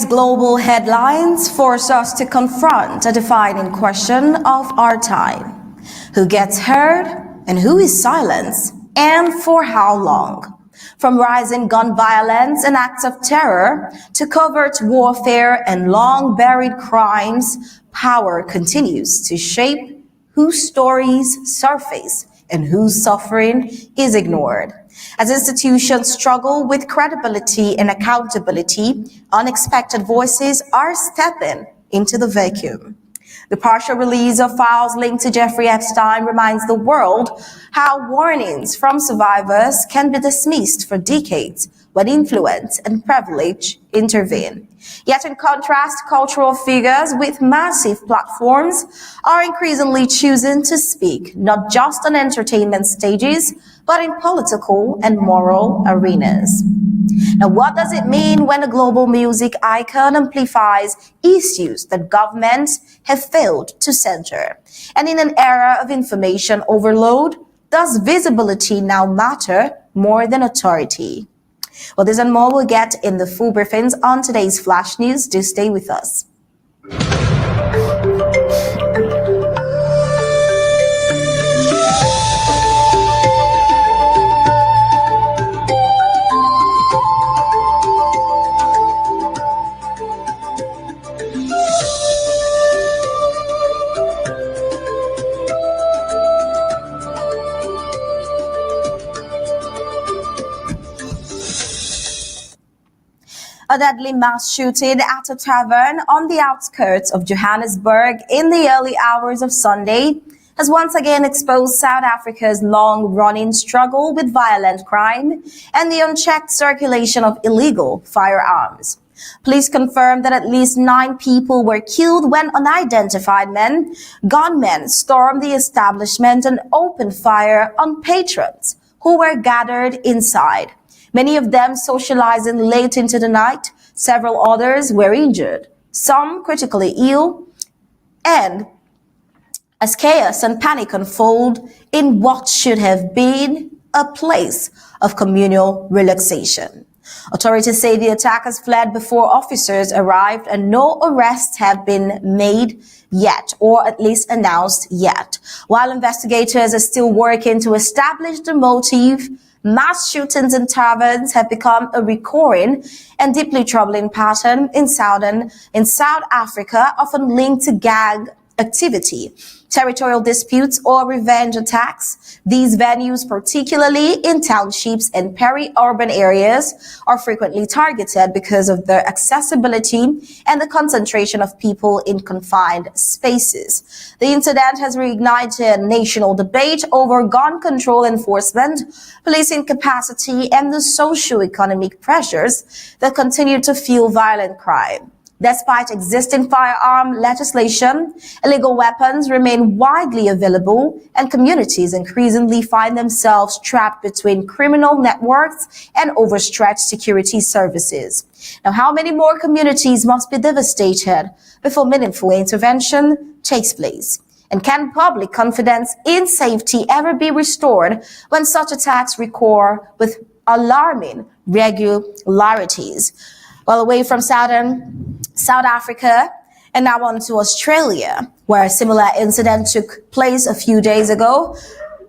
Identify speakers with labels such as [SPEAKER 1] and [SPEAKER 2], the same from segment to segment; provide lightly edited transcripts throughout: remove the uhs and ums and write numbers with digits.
[SPEAKER 1] global headlines force us to confront a defining question of our time. Who gets heard and who is silenced, and for how long? From rising gun violence and acts of terror to covert warfare and long-buried crimes, power continues to shape whose stories surface and whose suffering is ignored. As institutions struggle with credibility and accountability, unexpected voices are stepping into the vacuum. The partial release of files linked to Jeffrey Epstein reminds the world how warnings from survivors can be dismissed for decades when influence and privilege intervene. Yet in contrast, cultural figures with massive platforms are increasingly choosing to speak, not just on entertainment stages, but in political and moral arenas. Now, what does it mean when a global music icon amplifies issues that governments have failed to center? And in an era of information overload, does visibility now matter more than authority? Well, this and more we'll get in the full briefings on today's Flash News. Do stay with us. A deadly mass shooting at a tavern on the outskirts of Johannesburg in the early hours of Sunday has once again exposed South Africa's long-running struggle with violent crime and the unchecked circulation of illegal firearms. Police confirmed that at least 9 people were killed when unidentified gunmen stormed the establishment and opened fire on patrons who were gathered inside. Many of them socializing late into the night. Several others were injured, some critically ill, and as chaos and panic unfold in what should have been a place of communal relaxation. Authorities say the attackers fled before officers arrived and no arrests have been made yet, or at least announced yet. While investigators are still working to establish the motive, mass shootings in taverns have become a recurring and deeply troubling pattern in South Africa, often linked to gang activity, territorial disputes, or revenge attacks. These venues, particularly in townships and peri-urban areas, are frequently targeted because of their accessibility and the concentration of people in confined spaces. The incident has reignited national debate over gun control enforcement, policing capacity, and the socio-economic pressures that continue to fuel violent crime. Despite existing firearm legislation, illegal weapons remain widely available, and communities increasingly find themselves trapped between criminal networks and overstretched security services. Now, how many more communities must be devastated before meaningful intervention takes place? And can public confidence in safety ever be restored when such attacks recur with alarming regularities? Well, away from South Africa and now on to Australia, where a similar incident took place a few days ago.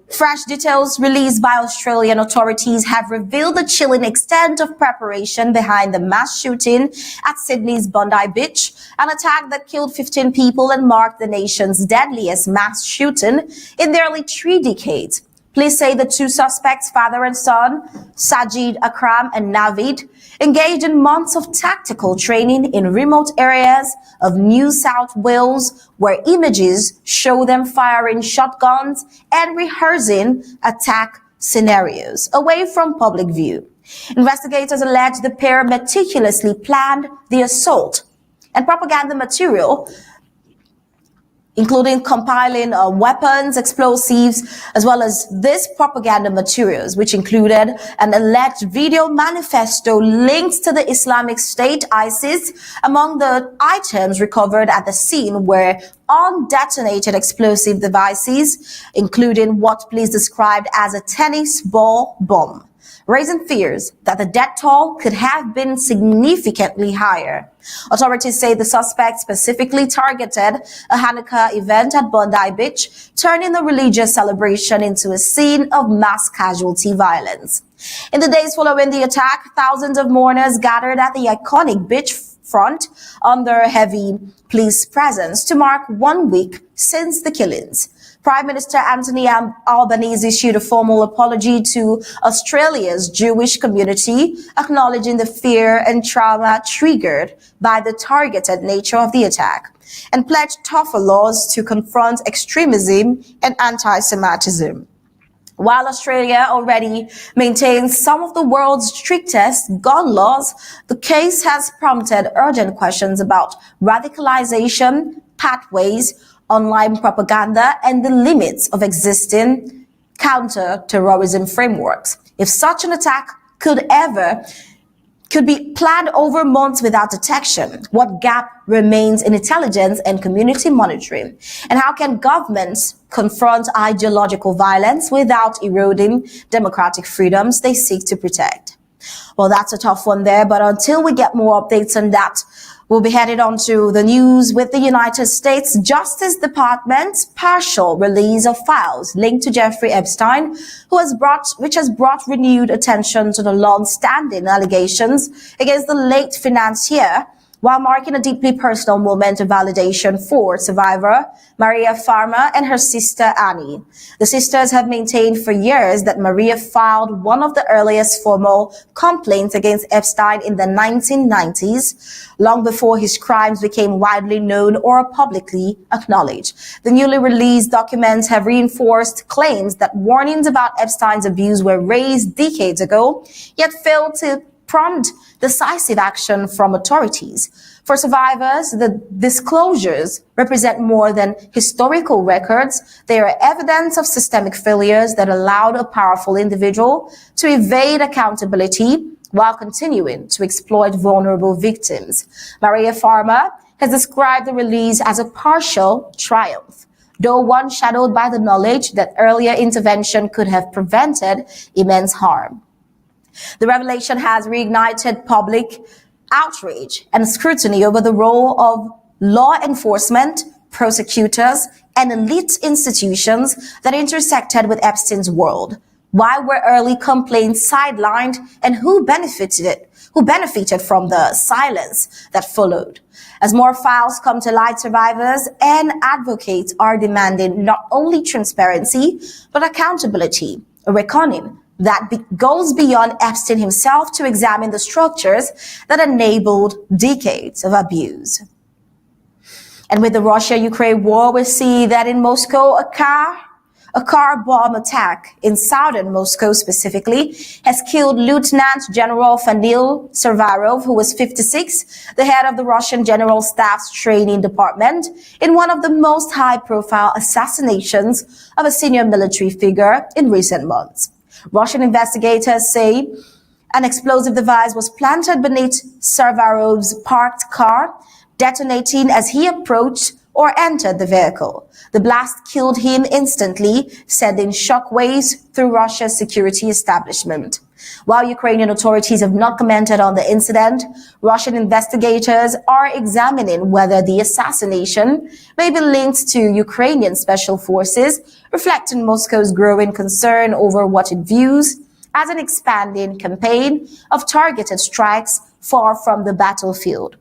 [SPEAKER 1] Fresh details released by Australian authorities have revealed the chilling extent of preparation behind the mass shooting at Sydney's Bondi Beach, an attack that killed 15 people and marked the nation's deadliest mass shooting in nearly 3 decades. Police say the 2 suspects, father and son, Sajid Akram and Navid, engaged in months of tactical training in remote areas of New South Wales, where images show them firing shotguns and rehearsing attack scenarios away from public view. Investigators allege the pair meticulously planned the assault, and propaganda material, including compiling weapons, explosives, as well as this propaganda materials, which included an alleged video manifesto linked to the Islamic State, ISIS. Among the items recovered at the scene were undetonated explosive devices, including what police described as a tennis ball bomb. raising fears that the death toll could have been significantly higher. Authorities say the suspect specifically targeted a Hanukkah event at Bondi Beach, turning the religious celebration into a scene of mass casualty violence. In the days following the attack, thousands of mourners gathered at the iconic beach front under heavy police presence to mark 1 week since the killings. Prime Minister Anthony Albanese issued a formal apology to Australia's Jewish community, acknowledging the fear and trauma triggered by the targeted nature of the attack, and pledged tougher laws to confront extremism and anti-Semitism. While Australia already maintains some of the world's strictest gun laws, the case has prompted urgent questions about radicalization, pathways, online propaganda, and the limits of existing counter-terrorism frameworks. If such an attack could be planned over months without detection, what gap remains in intelligence and community monitoring? And how can governments confront ideological violence without eroding democratic freedoms they seek to protect? Well, that's a tough one there, but until we get more updates on that, we'll be headed on to the news with the United States Justice Department's partial release of files linked to Jeffrey Epstein, which has brought renewed attention to the long-standing allegations against the late financier, while marking a deeply personal moment of validation for survivor Maria Farmer and her sister Annie. The sisters have maintained for years that Maria filed one of the earliest formal complaints against Epstein in the 1990s, long before his crimes became widely known or publicly acknowledged. The newly released documents have reinforced claims that warnings about Epstein's abuse were raised decades ago, yet failed to prompt decisive action from authorities. For survivors, the disclosures represent more than historical records. They are evidence of systemic failures that allowed a powerful individual to evade accountability while continuing to exploit vulnerable victims. Maria Farmer has described the release as a partial triumph, though one shadowed by the knowledge that earlier intervention could have prevented immense harm. The revelation has reignited public outrage and scrutiny over the role of law enforcement, prosecutors, and elite institutions that intersected with Epstein's world. Why were early complaints sidelined, and who benefited from the silence that followed? As more files come to light, survivors and advocates are demanding not only transparency, but accountability, a reckoning that goes beyond Epstein himself to examine the structures that enabled decades of abuse. And with the Russia-Ukraine war, we see that in Moscow, a car bomb attack in southern Moscow specifically has killed Lieutenant General Vanil Servarov, who was 56, the head of the Russian General Staff's training department, in one of the most high-profile assassinations of a senior military figure in recent months. Russian investigators say an explosive device was planted beneath Servarov's parked car, detonating as he approached or entered the vehicle. The blast killed him instantly, sending shockwaves through Russia's security establishment. While Ukrainian authorities have not commented on the incident, Russian investigators are examining whether the assassination may be linked to Ukrainian special forces, reflecting Moscow's growing concern over what it views as an expanding campaign of targeted strikes far from the battlefield.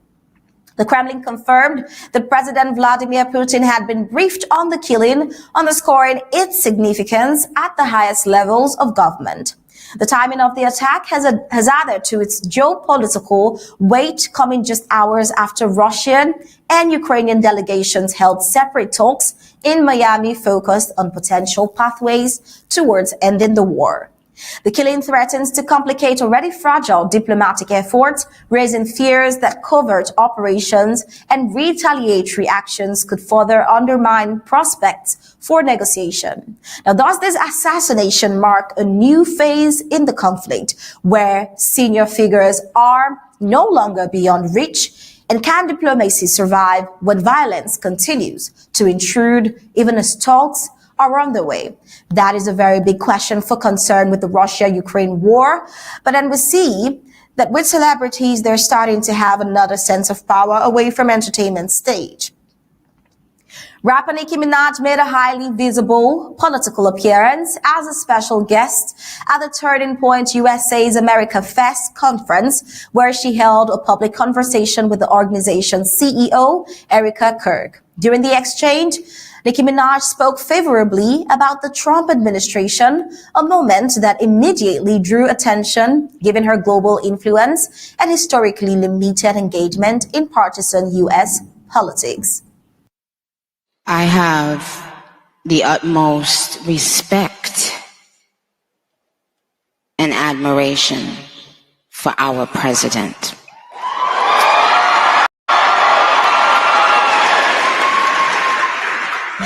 [SPEAKER 1] The Kremlin confirmed that President Vladimir Putin had been briefed on the killing, underscoring its significance at the highest levels of government. The timing of the attack has added to its geopolitical weight, coming just hours after Russian and Ukrainian delegations held separate talks in Miami focused on potential pathways towards ending the war. The killing threatens to complicate already fragile diplomatic efforts, raising fears that covert operations and retaliatory actions could further undermine prospects for negotiation. Now, does this assassination mark a new phase in the conflict where senior figures are no longer beyond reach? And can diplomacy survive when violence continues to intrude even as talks are on the way. That is a very big question for concern with the Russia-Ukraine war. But then we see that with celebrities, they're starting to have another sense of power away from entertainment stage. Rapper Nicki Minaj made a highly visible political appearance as a special guest at the Turning Point USA's America Fest conference, where she held a public conversation with the organization's CEO, Erica Kirk. During the exchange, Nicki Minaj spoke favorably about the Trump administration, a moment that immediately drew attention given her global influence and historically limited engagement in partisan U.S. politics.
[SPEAKER 2] I have the utmost respect and admiration for our president.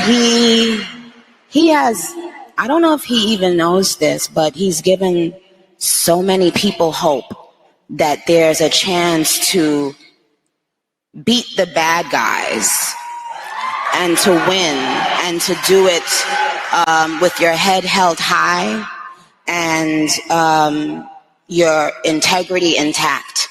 [SPEAKER 2] He has, I don't know if he even knows this, but he's given so many people hope that there's a chance to beat the bad guys and to win and to do it with your head held high and your integrity intact.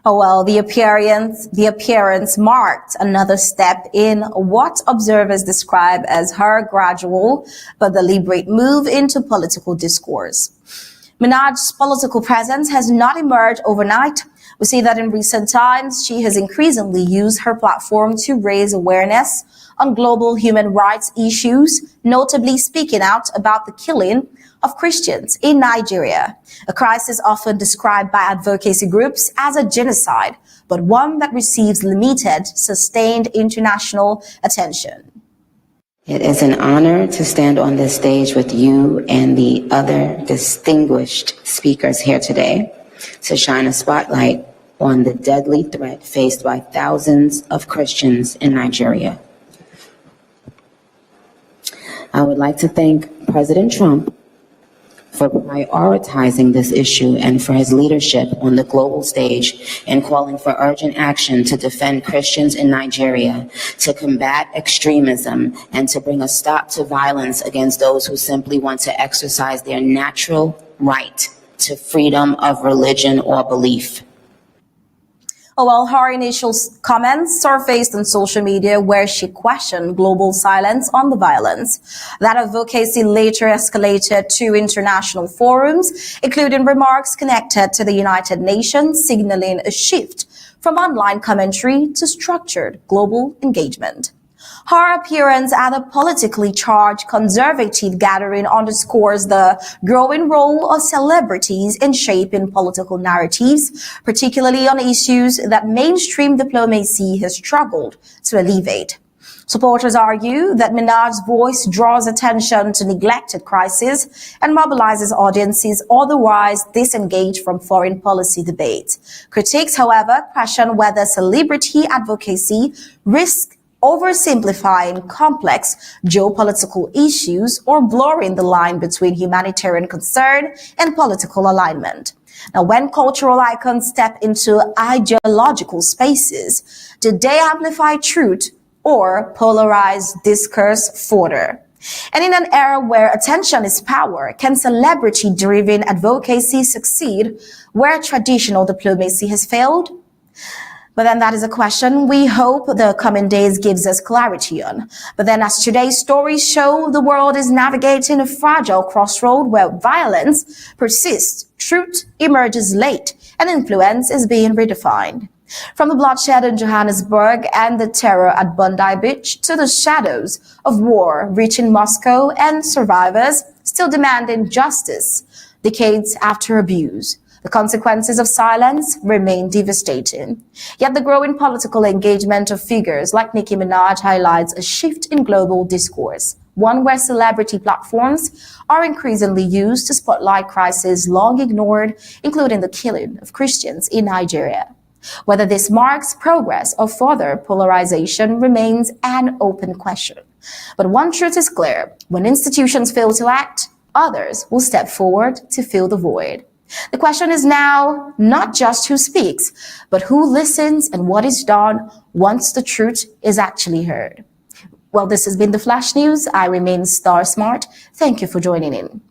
[SPEAKER 1] Oh, well, the appearance marked another step in what observers describe as her gradual but deliberate move into political discourse. Minaj's political presence has not emerged overnight. We see that in recent times, she has increasingly used her platform to raise awareness on global human rights issues, notably speaking out about the killing of Christians in Nigeria, a crisis often described by advocacy groups as a genocide, but one that receives limited, sustained international attention.
[SPEAKER 2] It is an honor to stand on this stage with you and the other distinguished speakers here today to shine a spotlight on the deadly threat faced by thousands of Christians in Nigeria. I would like to thank President Trump for prioritizing this issue and for his leadership on the global stage and calling for urgent action to defend Christians in Nigeria, to combat extremism, and to bring a stop to violence against those who simply want to exercise their natural right to freedom of religion or belief.
[SPEAKER 1] Oh, well, her initial comments surfaced on social media where she questioned global silence on the violence. That advocacy later escalated to international forums, including remarks connected to the United Nations, signaling a shift from online commentary to structured global engagement. Her appearance at a politically charged conservative gathering underscores the growing role of celebrities in shaping political narratives, particularly on issues that mainstream diplomacy has struggled to alleviate. Supporters argue that Minaj's voice draws attention to neglected crises and mobilizes audiences otherwise disengaged from foreign policy debates. Critics, however, question whether celebrity advocacy risks oversimplifying complex geopolitical issues or blurring the line between humanitarian concern and political alignment. Now, when cultural icons step into ideological spaces, do they amplify truth or polarize discourse further? And in an era where attention is power, can celebrity-driven advocacy succeed where traditional diplomacy has failed? But then that is a question we hope the coming days gives us clarity on. But then as today's stories show, the world is navigating a fragile crossroad where violence persists, truth emerges late, and influence is being redefined. From the bloodshed in Johannesburg and the terror at Bondi Beach to the shadows of war reaching Moscow and survivors still demanding justice decades after abuse. The consequences of silence remain devastating. Yet the growing political engagement of figures like Nicki Minaj highlights a shift in global discourse, one where celebrity platforms are increasingly used to spotlight crises long ignored, including the killing of Christians in Nigeria. Whether this marks progress or further polarization remains an open question. But one truth is clear: when institutions fail to act, others will step forward to fill the void. The question is now not just who speaks, but who listens and what is done once the truth is actually heard. Well, this has been the Flash News. I remain Star Smart. Thank you for joining in.